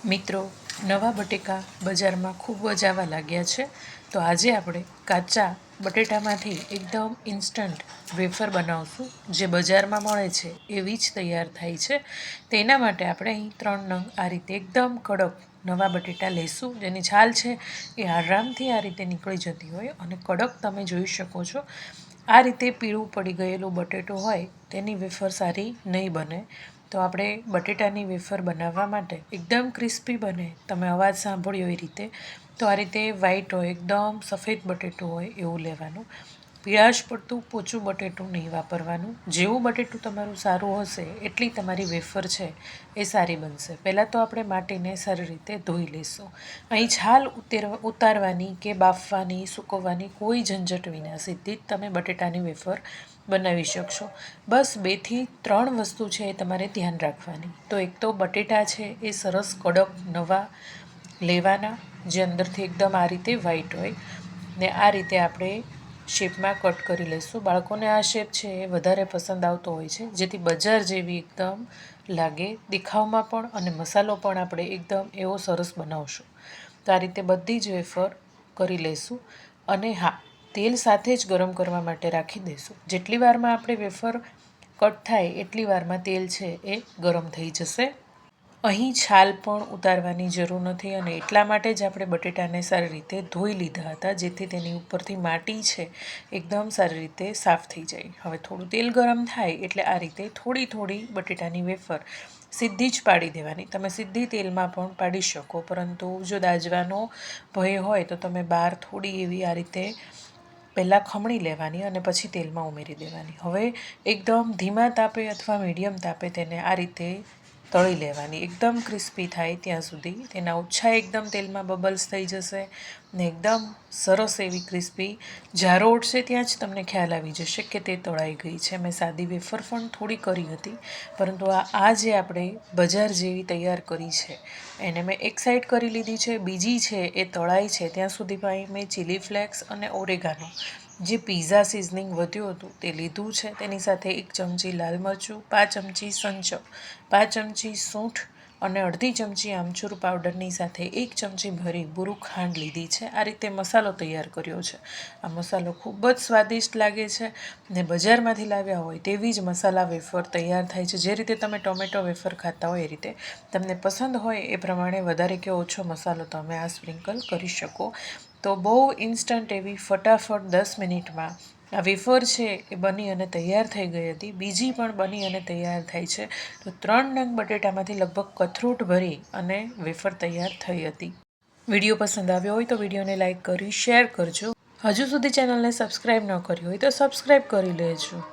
મિત્રો, નવા બટેકા બજારમાં ખૂબ જ આવવા લાગ્યા છે. તો આજે આપણે કાચા બટેટામાંથી એકદમ ઇન્સ્ટન્ટ વેફર બનાવશું, જે બજારમાં મળે છે એવી જ તૈયાર થાય છે. તેના માટે આપણે અહીં 3 નંગ આ રીતે એકદમ કડક નવા બટેટા લઈશું, જેની છાલ છે એ આરામથી આ રીતે નીકળી જતી હોય અને કડક તમે જોઈ શકો છો. આ રીતે પીળું પડી ગયેલું બટેટું હોય તેની વેફર સારી નહીં બને. તો આપણે બટેટાની વેફર બનાવવા માટે એકદમ ક્રિસ્પી બને, તમે અવાજ સાંભળ્યો એ રીતે, તો આ રીતે વ્હાઈટ હોય, એકદમ સફેદ બટેટું હોય એવું લેવાનું. પીળાશ પડતું પોચું બટેટું નહીં વાપરવાનું. જેવું બટેટું તમારું સારું હશે એટલી તમારી વેફર છે એ સારી બનશે. પહેલાં તો આપણે માટીને સારી રીતે ધોઈ લઈશું. અહીં છાલ ઉતારવાની કે બાફવાની, સૂકવવાની કોઈ ઝંઝટ વિના સીધી જ તમે બટેટાની વેફર બનાવી શકશો. બસ 2 થી 3 વસ્તુ છે એ તમારે ધ્યાન રાખવાની. તો એક તો બટેટા છે એ સરસ કડક નવા લેવાના, જે અંદરથી એકદમ આ રીતે વ્હાઈટ હોય, ને આ રીતે આપણે શેપમાં કટ કરી લઈશું. બાળકોને આ શેપ છે એ વધારે પસંદ આવતો હોય છે, જેથી બજાર જેવી એકદમ લાગે દેખાવમાં પણ, અને મસાલો પણ આપણે એકદમ એવો સરસ બનાવશું. તો આ રીતે બધી જ વેફર કરી લઈશું. અને હા, તેલ સાથે જ ગરમ કરવા માટે રાખી દઈશું. જેટલી વારમાં આપણે વેફર કટ થાય એટલી વારમાં તેલ છે એ ગરમ થઈ જશે. અહીં છાલ પણ ઉતારવાની જરૂર નથી, અને એટલા માટે જ આપણે બટેટાને સારી રીતે ધોઈ લીધા હતા, જેથી તેની ઉપરથી માટી છે એકદમ સારી રીતે સાફ થઈ જાય. હવે થોડું તેલ ગરમ થાય એટલે આ રીતે થોડી થોડી બટેટાની વેફર સીધી જ પાડી દેવાની. તમે સીધી તેલમાં પણ પાડી શકો, પરંતુ જો દાજવાનો ભય હોય તો તમે બહાર થોડી એવી આ રીતે પહેલાં ખમણી લેવાની અને પછી તેલમાં ઉમેરી દેવાની. હવે એકદમ ધીમા તાપે અથવા મીડિયમ તાપે તેને આ રીતે તળી લેવાની, એકદમ ક્રિસ્પી થાય ત્યાં સુધી. તેના ઓછા એકદમ તેલમાં બબલ્સ થઈ જશે ને એકદમ સરસ એવી ક્રિસ્પી જારો ઉઠશે ત્યાં જ તમને ખ્યાલ આવી જશે કે તે તળાઈ ગઈ છે. મેં સાદી વેફર પણ થોડી કરી હતી, પરંતુ આ જે આપણે બજાર જેવી તૈયાર કરી છે એને મેં એક સાઈડ કરી લીધી છે. બીજી છે એ તળાઈ છે ત્યાં સુધીમાં મેં ચીલી ફ્લેક્સ અને ઓરેગાનો, જે પીઝા સિઝનિંગ વધ્યું હતું તે લીધું છે. તેની સાથે 1 ચમચી લાલ મરચું, 5 ચમચી સંચળ, 5 ચમચી સૂંઠ અને અડધી ચમચી આમચૂર પાવડરની સાથે 1 ચમચી ભરી બુરું ખાંડ લીધી છે. આ રીતે મસાલો તૈયાર કર્યો છે. આ મસાલો ખૂબ જ સ્વાદિષ્ટ લાગે છે, ને બજારમાંથી લાવ્યા હોય તેવી જ મસાલા વેફર તૈયાર થાય છે. જે રીતે તમે ટોમેટો વેફર ખાતા હોય એ રીતે તમને પસંદ હોય એ પ્રમાણે વધારે કે ઓછો મસાલો તમે આ સ્પ્રિંકલ કરી શકો. તો બહુ ઇન્સ્ટન્ટ એવી ફટાફટ 10 મિનિટમાં આ વેફર છે એ બની અને તૈયાર થઈ ગઈ હતી. બીજી પણ બની અને તૈયાર થાય છે. તો 3 નંગ બટેટામાંથી લગભગ કથરૂટ ભરી અને વેફર તૈયાર થઈ હતી. વિડીયો પસંદ આવ્યો હોય તો વિડીયોને લાઇક કરી શેર કરજો. હજુ સુધી ચેનલને સબસ્ક્રાઈબ ન કરી હોય તો સબસ્ક્રાઈબ કરી લેજો.